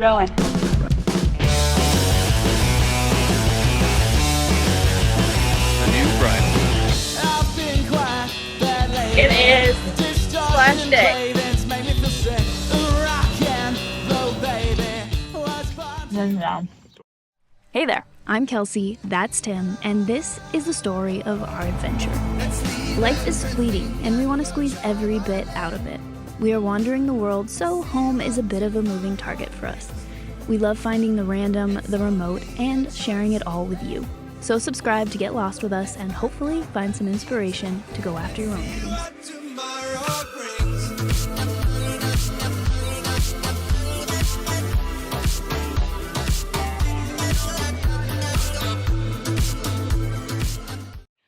going. The new bridal. It is Splash Day. Hey there, I'm Kelsey, that's Tim, and this is the story of our adventure. Life is fleeting, and we want to squeeze every bit out of it. We are wandering the world, so home is a bit of a moving target for us. We love finding the random, the remote, and sharing it all with you. So subscribe to get lost with us and hopefully find some inspiration to go after your own dreams.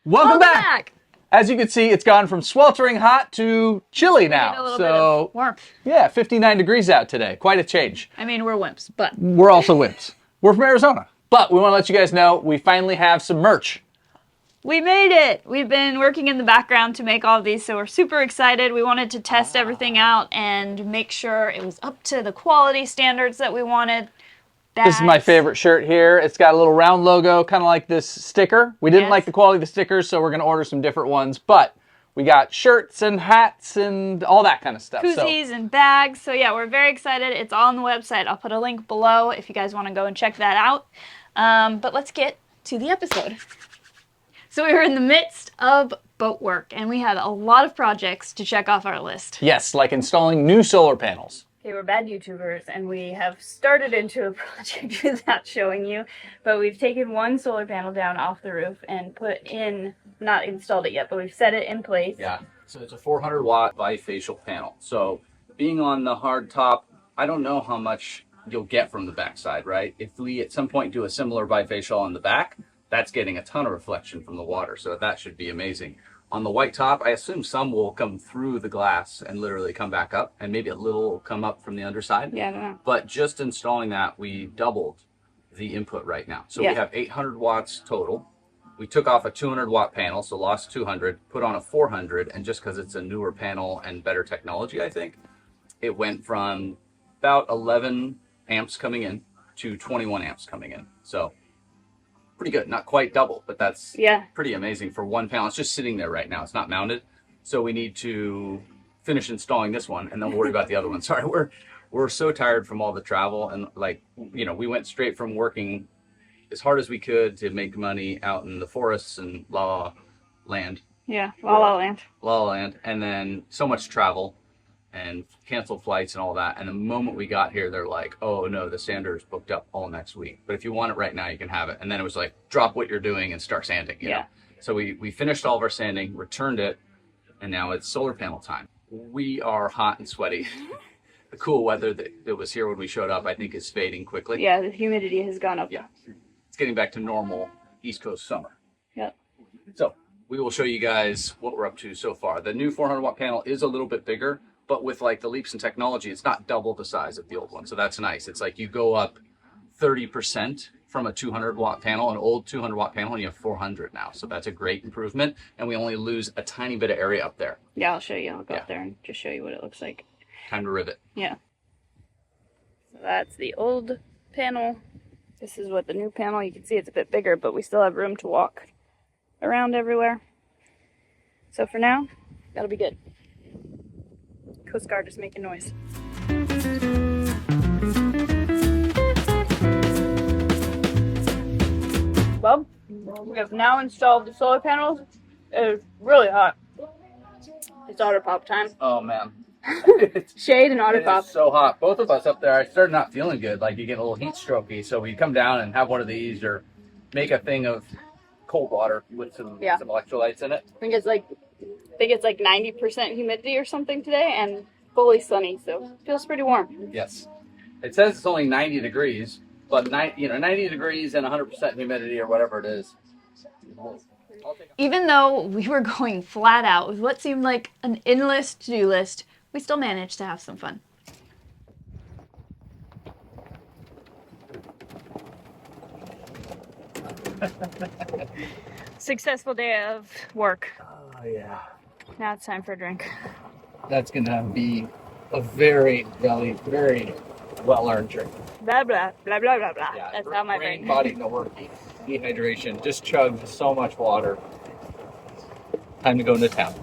Welcome back! As you can see, it's gone from sweltering hot to chilly now. A little bit of warmth. Yeah, 59 degrees out today. Quite a change. I mean, we're wimps, but We're also wimps. We're from Arizona. But we want to let you guys know we finally have some merch. we made it. We've been working in the background to make all of these, so we're super excited. We wanted to test everything out and make sure it was up to the quality standards that we wanted. This is my favorite shirt here. It's got a little round logo, kind of like this sticker. We didn't like the quality of the stickers, so we're going to order some different ones. But we got shirts and hats and all that kind of stuff. Koozies and bags. So yeah, we're very excited. It's all on the website. I'll put a link below if you guys want to go and check that out. But let's get to the episode. So we were in the midst of boat work, and we had a lot of projects to check off our list. Yes, like installing new solar panels. Okay, we're bad YouTubers, and we have started into a project without showing you, but we've taken one solar panel down off the roof and put in, not installed it yet, but we've set it in place. Yeah, so it's a 400 watt bifacial panel. So being on the hard top, I don't know how much you'll get from the backside, right? If we at some point do a similar bifacial on the back, that's getting a ton of reflection from the water, so that should be amazing. On the white top, I assume some will come through the glass and literally come back up, and maybe a little will come up from the underside. Yeah, I don't know. But just installing that, we doubled the input right now. So we have 800 watts total. We took off a 200 watt panel, so lost 200, put on a 400, and just because it's a newer panel and better technology, I think, it went from about 11 amps coming in to 21 amps coming in. So pretty good. Not quite double, but that's pretty amazing for one panel. It's just sitting there right now. It's not mounted. So we need to finish installing this one and then we'll worry about the other one. Sorry, we're so tired from all the travel, and like, you know, we went straight from working as hard as we could to make money out in the forests and La La Land. Yeah, La La Land. La La Land. And then so much travel and canceled flights and all that. And the moment we got here, they're like, oh no, the sander is booked up all next week. But if you want it right now, you can have it. And then it was like, drop what you're doing and start sanding, you know? So we finished all of our sanding, returned it, and now it's solar panel time. We are hot and sweaty. The cool weather that was here when we showed up, I think, is fading quickly. Yeah, the humidity has gone up. Yeah, it's getting back to normal East Coast summer. Yep. So we will show you guys what we're up to so far. The new 400 watt panel is a little bit bigger, but with like the leaps in technology, it's not double the size of the old one. So that's nice. It's like you go up 30% from a 200 watt panel, an old 200 watt panel, and you have 400 now. So that's a great improvement. And we only lose a tiny bit of area up there. Yeah, I'll show you. I'll go up there and just show you what it looks like. Time to rivet. Yeah. So that's the old panel. This is what the new panel, you can see it's a bit bigger, but we still have room to walk around everywhere. So for now, that'll be good. Coast Guard is making noise. Well, we have now installed the solar panels. It's really hot. It's auto pop time. Oh man. Shade and auto pop. It's so hot. Both of us up there, I started not feeling good. Like you get a little heat strokey. So we come down and have one of these or make a thing of cold water with some electrolytes in it. I think it's like 90% humidity or something today and fully sunny, so it feels pretty warm. Yes. It says it's only 90 degrees, but 90 degrees and 100% humidity or whatever it is. Even though we were going flat out with what seemed like an endless to-do list, we still managed to have some fun. Successful day of work. Oh, yeah. Now it's time for a drink. That's going to be a very well-earned drink. Blah, blah, blah, blah, blah, blah. Yeah, That's how my brain. body no work. Dehydration. Just chugged so much water. Time to go into town.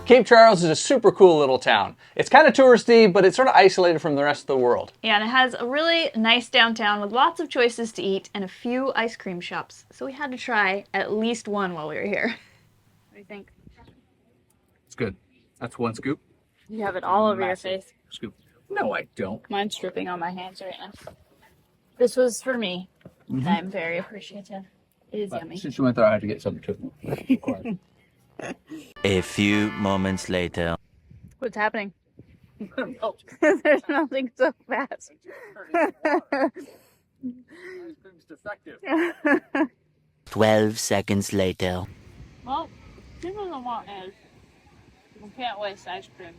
Cape Charles is a super cool little town. It's kind of touristy, but it's sort of isolated from the rest of the world. Yeah, and it has a really nice downtown with lots of choices to eat and a few ice cream shops. So we had to try at least one while we were here. What do you think? It's good. That's one scoop. You have it all over your face. Scoop. No, I don't. Mine's dripping on my hands right now. This was for me. I'm very appreciative. It is yummy. Since you went there, I had to get something too. A few moments later. What's happening? Oh, there's nothing so fast. Ice cream's defective. 12 seconds later. Well, he doesn't want his. I can't waste ice cream.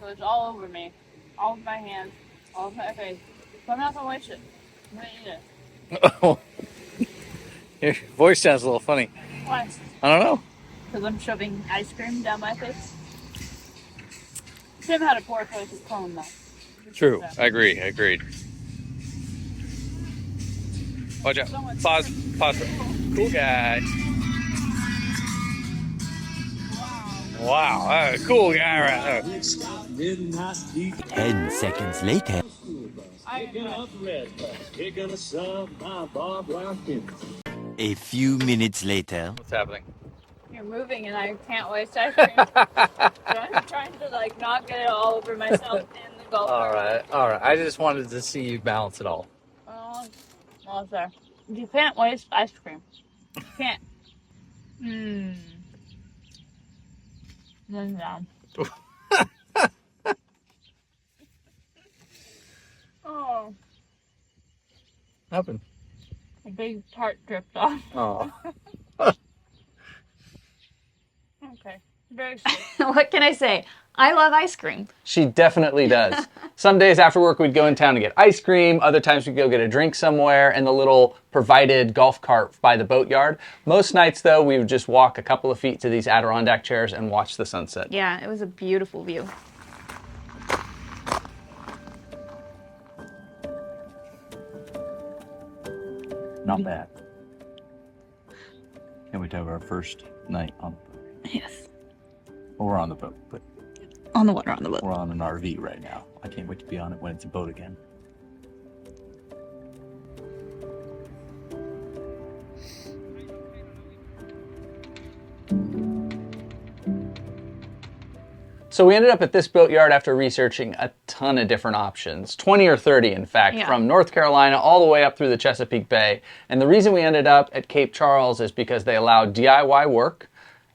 So it's all over me. All over my hands. All over my face. So I'm not gonna waste it. I'm gonna eat it. Oh, your voice sounds a little funny. Why? I don't know. Because I'm shoving ice cream down my face. Tim had a poor choice of cone though. True. I agree. Agreed. Watch out. Pause. Pause. Cool guy. Wow. Cool guy right there. 10 seconds later. A few minutes later. What's happening? You're moving and I can't waste ice cream. So I'm trying to like not get it all over myself in the golf cart. All right. I just wanted to see you balance it all. Well, sir. You can't waste ice cream. You can't. Then down. Oh, What happened? a big part dripped off. Oh. Okay. Very sweet. What can I say? I love ice cream. She definitely does. Some days after work, we'd go in town to get ice cream. Other times we'd go get a drink somewhere in the little provided golf cart by the boatyard. Most nights, though, we would just walk a couple of feet to these Adirondack chairs and watch the sunset. Yeah, it was a beautiful view. Not bad. Can't wait to have our first night on the boat. Yes. Well, we're on the boat, but On the water, on the boat. we're on an RV right now. I can't wait to be on it when it's a boat again. So we ended up at this boatyard after researching a ton of different options, 20 or 30 in fact, Yeah. from North Carolina all the way up through the Chesapeake Bay. And the reason we ended up at Cape Charles is because they allow DIY work,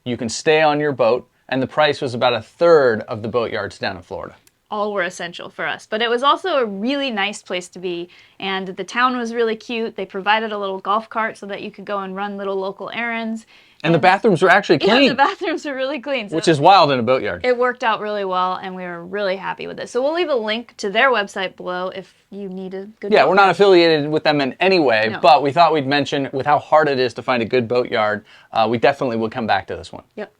you can stay on your boat, and the price was about a third of the boatyards down in Florida. All were essential for us. But it was also a really nice place to be, and the town was really cute. They provided a little golf cart so that you could go and run little local errands. And the bathrooms were actually clean, Yeah, the bathrooms are really clean. So which is wild in a boatyard. it worked out really well, and we were really happy with it. So we'll leave a link to their website below if you need a good Yeah, boat. we're not affiliated with them in any way, No. but we thought we'd mention with how hard it is to find a good boatyard, we definitely would come back to this one. Yep.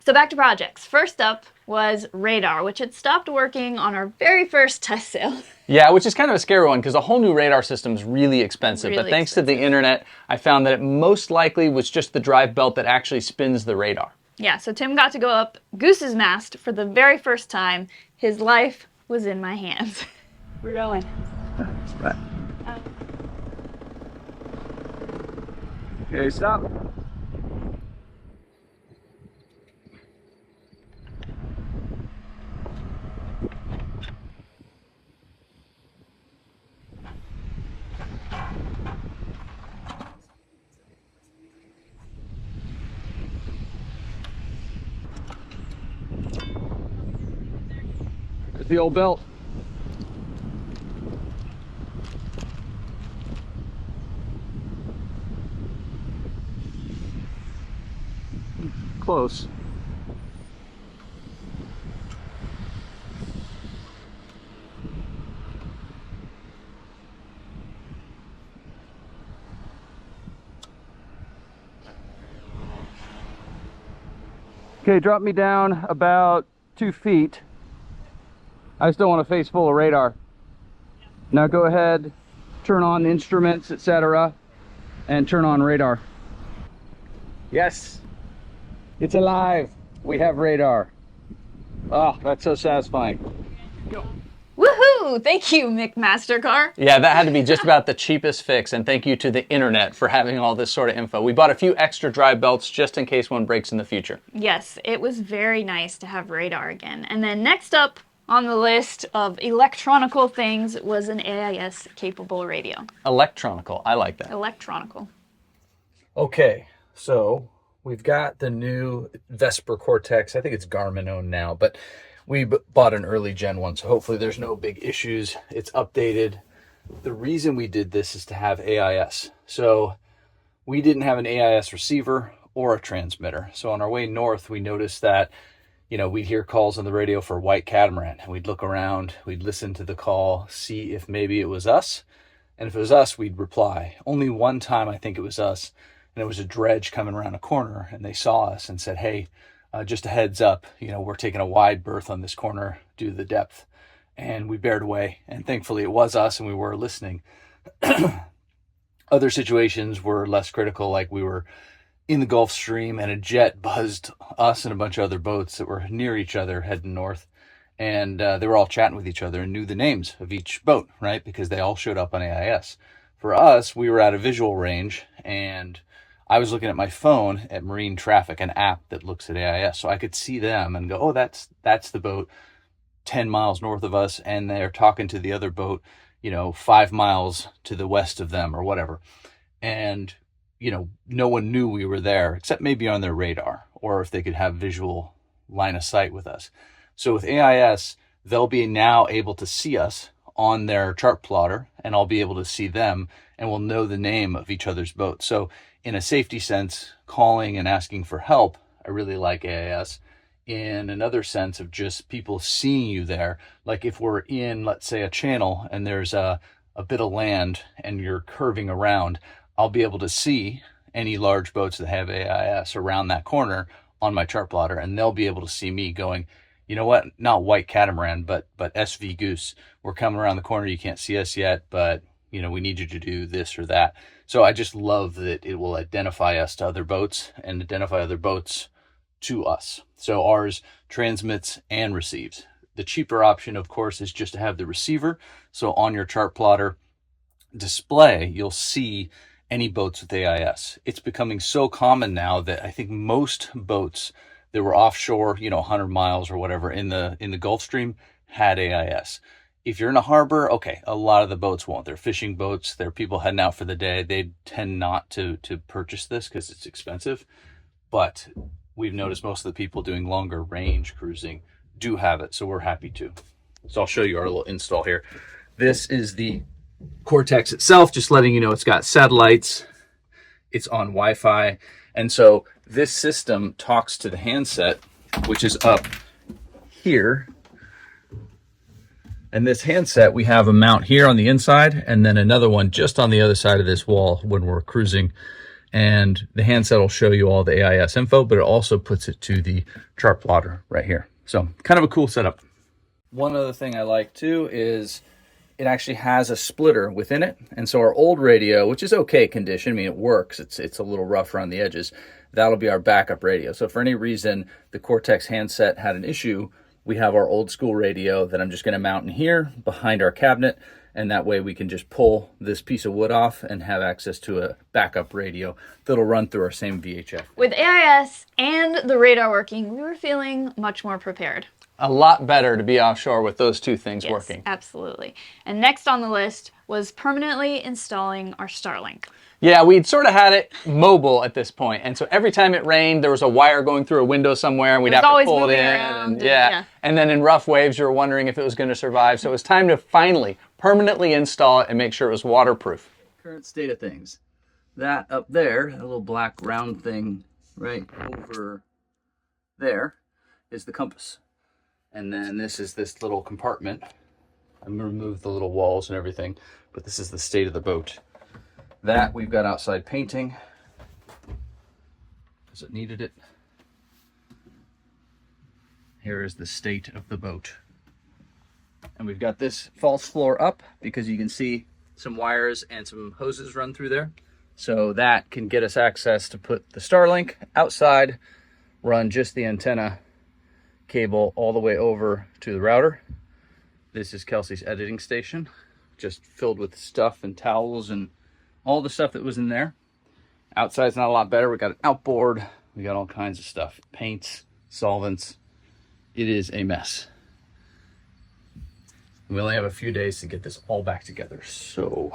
So back to projects. First up was radar, which had stopped working on our very first test sail. Yeah, which is kind of a scary one because a whole new radar system is really expensive. But Really thanks to the internet, I found that it most likely was just the drive belt that actually spins the radar. Yeah, so Tim got to go up Goose's mast for the very first time. His life was in my hands. We're going. Right. Okay, stop. There's the old belt. Close. Okay, drop me down about 2 feet. I just don't want to face full of radar. Now go ahead, turn on instruments, etc., and turn on radar. Yes, it's alive. We have radar. Oh, that's so satisfying. Woohoo! Thank you, McMastercar. Yeah, that had to be just about the cheapest fix, and thank you to the internet for having all this sort of info. We bought a few extra dry belts just in case one breaks in the future. Yes, it was very nice to have radar again. And then next up on the list of electronical things was an AIS-capable radio. Electronical, I like that. Electronical. Okay, so we've got the new Vesper Cortex. I think it's Garmin owned now, but we bought an early gen one, so hopefully there's no big issues. It's updated. The reason we did this is to have AIS. So we didn't have an AIS receiver or a transmitter. So on our way north, we noticed that, you know, we'd hear calls on the radio for white catamaran, and we'd look around, we'd listen to the call, see if maybe it was us. And if it was us, we'd reply. Only one time I think it was us, and it was a dredge coming around a corner, and they saw us and said, hey, just a heads up, you know, we're taking a wide berth on this corner due to the depth. And we bared away, and thankfully it was us and we were listening. Other situations were less critical, like we were in the Gulf Stream and a jet buzzed us and a bunch of other boats that were near each other heading north. And they were all chatting with each other and knew the names of each boat, right? Because they all showed up on AIS. For us, we were at a visual range, and I was looking at my phone at Marine Traffic, an app that looks at AIS. So I could see them and go, oh, that's the boat 10 miles north of us, and they're talking to the other boat, you know, 5 miles to the west of them or whatever. And, you know, no one knew we were there except maybe on their radar, or if they could have visual line of sight with us. So with AIS, they'll be now able to see us on their chart plotter, and I'll be able to see them, and we'll know the name of each other's boat. So in a safety sense, calling and asking for help, I really like AIS. In another sense of just people seeing you there, like if we're in, let's say, a channel and there's a bit of land and you're curving around, I'll be able to see any large boats that have AIS around that corner on my chart plotter, and they'll be able to see me going, you know what, not white catamaran, but SV Goose. We're coming around the corner. You can't see us yet, but you know, we need you to do this or that. So I just love that it will identify us to other boats and identify other boats to us. So ours transmits and receives. The cheaper option, of course, is just to have the receiver. So on your chart plotter display, you'll see any boats with AIS. It's becoming so common now that I think most boats that were offshore, you know, 100 miles or whatever in the Gulf Stream had AIS. If you're in a harbor, okay, a lot of the boats won't. They're fishing boats. They're people heading out for the day. They tend not to purchase this because it's expensive. But we've noticed most of the people doing longer range cruising do have it, so we're happy to. So I'll show you our little install here. This is the Cortex itself, just letting you know it's got satellites, it's on Wi-Fi, and so this system talks to the handset, which is up here. And this handset, we have a mount here on the inside, and then another one just on the other side of this wall when we're cruising. And the handset will show you all the AIS info, but it also puts it to the chart plotter right here. So kind of a cool setup. One other thing I like too is it actually has a splitter within it. And so our old radio, which is okay condition, I mean, it works. It's a little rough around the edges. That'll be our backup radio. So if for any reason the Cortex handset had an issue, we have our old school radio that I'm just going to mount in here behind our cabinet, and that way we can just pull this piece of wood off and have access to a backup radio that'll run through our same VHF. With AIS and the radar working, we were feeling much more prepared. A lot better to be offshore with those two things working. Absolutely. And next on the list was permanently installing our Starlink. Yeah, we'd sort of had it mobile at this point, and so every time it rained, there was a wire going through a window somewhere, and we'd have to pull it in. And then in rough waves, you were wondering if it was going to survive. So it was time to finally permanently install it and make sure it was waterproof. Current state of things. That up there, a little black round thing right over there, is the compass. And then this is this little compartment. I'm going to remove the little walls and everything, but this is the state of the boat. That we've got outside painting because it needed it. Here is the state of the boat. And we've got this false floor up because you can see some wires and some hoses run through there. So that can get us access to put the Starlink outside, run just the antenna cable all the way over to the router. This is Kelsey's editing station, just filled with stuff and towels and all the stuff that was in there. Outside's not a lot better. We got an outboard. We got all kinds of stuff, paints, solvents. It is a mess. We only have a few days to get this all back together, so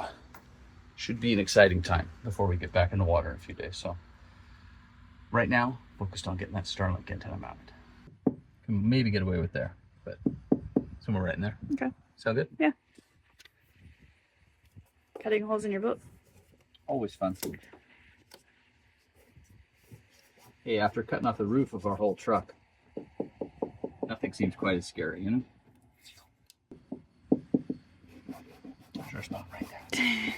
should be an exciting time before we get back in the water in a few days. So right now, focused on getting that Starlink antenna mounted. Can maybe get away with there, but somewhere right in there. Okay. Sound good? Yeah. Cutting holes in your boat. Always fun. Hey, after cutting off the roof of our whole truck, nothing seems quite as scary, you know? Sure, it's not right there.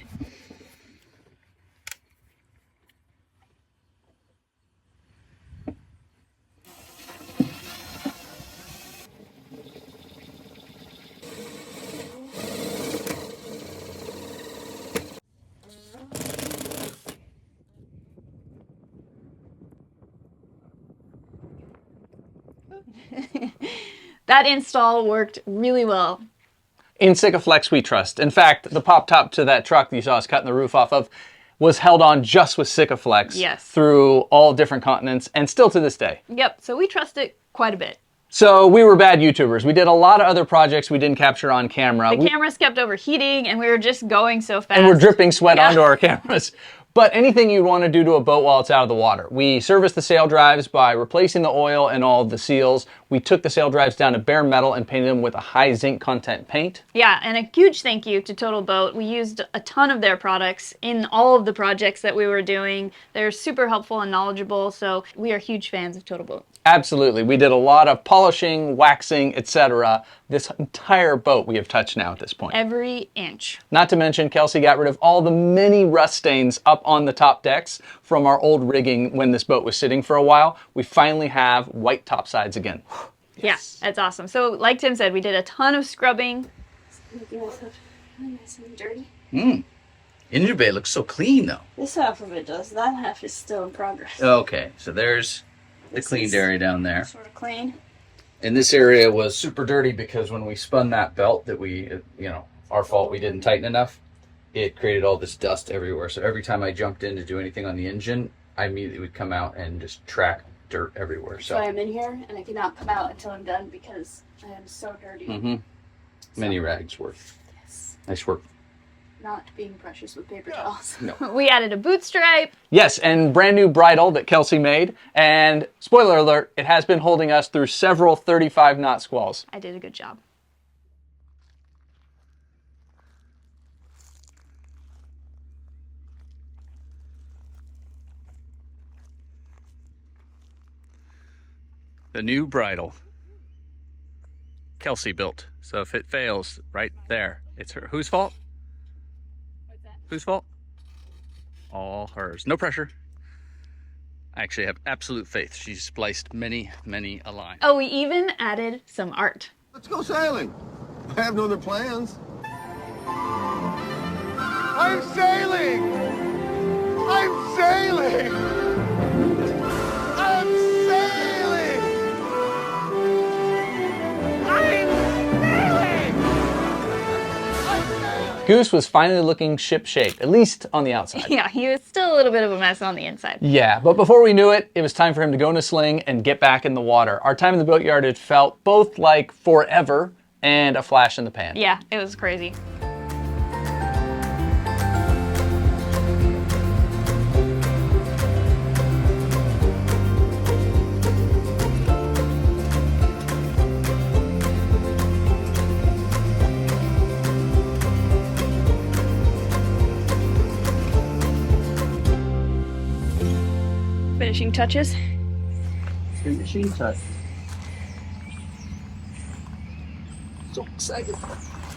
That install worked really well. In Sikaflex we trust. In fact, the pop top to that truck that you saw us cutting the roof off of was held on just with Sikaflex. Yes. Through all different continents and still to this day. Yep, so we trust it quite a bit. So we were bad YouTubers. We did a lot of other projects we didn't capture on camera. The cameras kept overheating and we were just going so fast. And we're dripping sweat onto our cameras. But anything you'd want to do to a boat while it's out of the water. We serviced the sail drives by replacing the oil and all of the seals. We took the sail drives down to bare metal and painted them with a high zinc content paint. Yeah, and a huge thank you to Total Boat. We used a ton of their products in all of the projects that we were doing. They're super helpful and knowledgeable, so we are huge fans of Total Boat. Absolutely. We did a lot of polishing, waxing, etc. This entire boat we have touched now at this point. Every inch. Not to mention, Kelsey got rid of all the many rust stains up on the top decks from our old rigging when this boat was sitting for a while. We finally have white topsides again. Yes. Yeah, that's awesome. So like Tim said, we did a ton of scrubbing. Making myself really nice and dirty. Engine bay looks so clean though. This half of it does. That half is still in progress. Okay, so there's the cleaned area down there. Sort of clean. And this area was super dirty because when we spun that belt that we, our fault, we didn't tighten enough, it created all this dust everywhere. So every time I jumped in to do anything on the engine, I immediately would come out and just track dirt everywhere. So I'm in here and I cannot come out until I'm done because I am so dirty. So, many rags worth. Yes. Nice work. Not being precious with paper towels. No. We added a boot stripe. Yes, and brand new bridle that Kelsey made. And spoiler alert, it has been holding us through several 35-knot squalls. I did a good job. The new bridle. Kelsey built. So if it fails right there, it's her. Whose fault? What's that? Whose fault? All hers. No pressure. I actually have absolute faith. She's spliced many, many a line. Oh, we even added some art. Let's go sailing. I have no other plans. I'm sailing! I'm sailing! I'm sailing! Goose was finally looking ship-shape, at least on the outside. Yeah, he was still a little bit of a mess on the inside. Yeah, but before we knew it, it was time for him to go in a sling and get back in the water. Our time in the boatyard had felt both like forever and a flash in the pan. Yeah, it was crazy. Finishing touches. Finishing touch. So excited.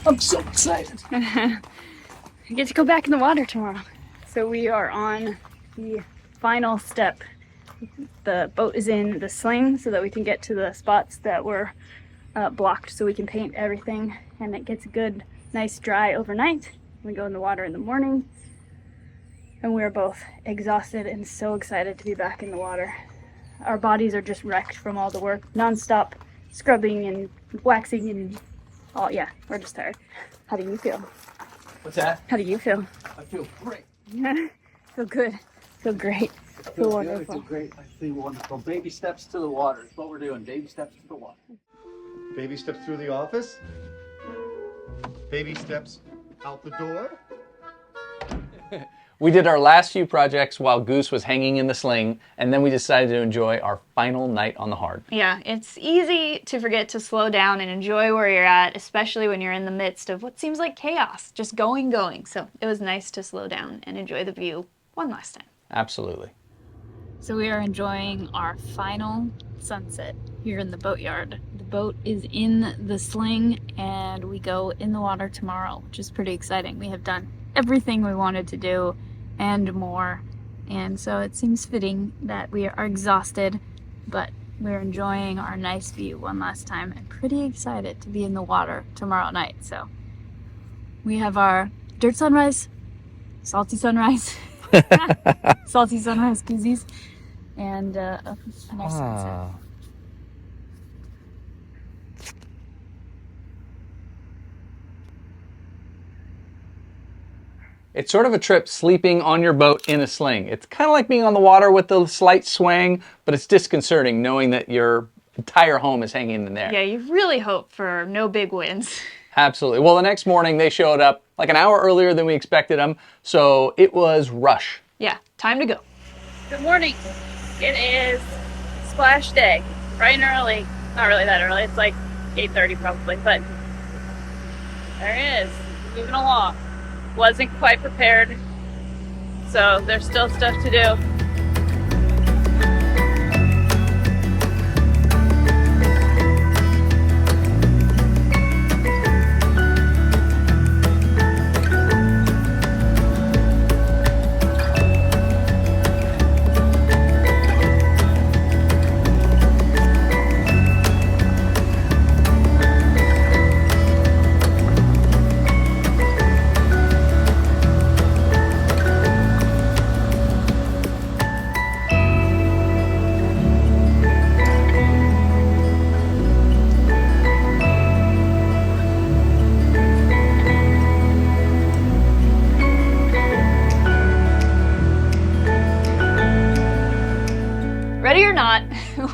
I'm so excited. I get to go back in the water tomorrow. So we are on the final step the boat is in the sling so that we can get to the spots that were blocked, so we can paint everything, and it gets good, nice dry overnight. We go in the water in the morning, and we're both exhausted and so excited to be back in the water. Our bodies are just wrecked from all the work, non-stop scrubbing and waxing and all. Yeah, we're just tired. How do you feel? What's that? How do you feel? I feel great. Feel good. Feel great. Feel wonderful. I feel great. I feel wonderful. Baby steps to the water is what we're doing. Baby steps to the water. Baby steps through the office. Baby steps out the door. We did our last few projects while Goose was hanging in the sling, and then we decided to enjoy our final night on the hard. Yeah, it's easy to forget to slow down and enjoy where you're at, especially when you're in the midst of what seems like chaos, just going. So it was nice to slow down and enjoy the view one last time. Absolutely. So we are enjoying our final sunset here in the boatyard. The boat is in the sling and we go in the water tomorrow, which is pretty exciting. We have done everything we wanted to do and more, and so it seems fitting that we are exhausted, but we're enjoying our nice view one last time and pretty excited to be in the water tomorrow night. So we have our dirt sunrise, salty sunrise, salty sunrise koozies, and a nice sunset. It's sort of a trip sleeping on your boat in a sling. It's kind of like being on the water with the slight swing, but it's disconcerting knowing that your entire home is hanging in there. Yeah, you really hope for no big winds. Absolutely. Well, the next morning they showed up like an hour earlier than we expected them, so it was rush. Yeah, time to go. Good morning. It is splash day, bright and early. Not really that early, it's like 8:30 probably, but there it is, moving along. Wasn't quite prepared, so there's still stuff to do. Ready or not,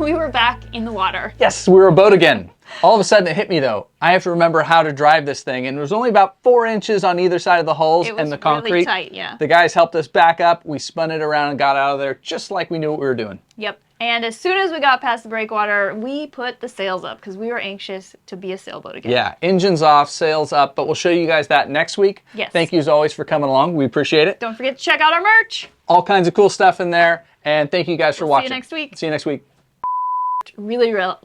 we were back in the water. Yes, we were a boat again. All of a sudden it hit me though. I have to remember how to drive this thing, and it was only about 4 inches on either side of the holes and the concrete. Really tight, yeah. The guys helped us back up. We spun it around and got out of there just like we knew what we were doing. Yep. And as soon as we got past the breakwater, we put the sails up because we were anxious to be a sailboat again. Yeah, engines off, sails up, but we'll show you guys that next week. Yes. Thank you as always for coming along. We appreciate it. Don't forget to check out our merch. All kinds of cool stuff in there, and thank you guys for watching. See you next week. See you next week. Really real.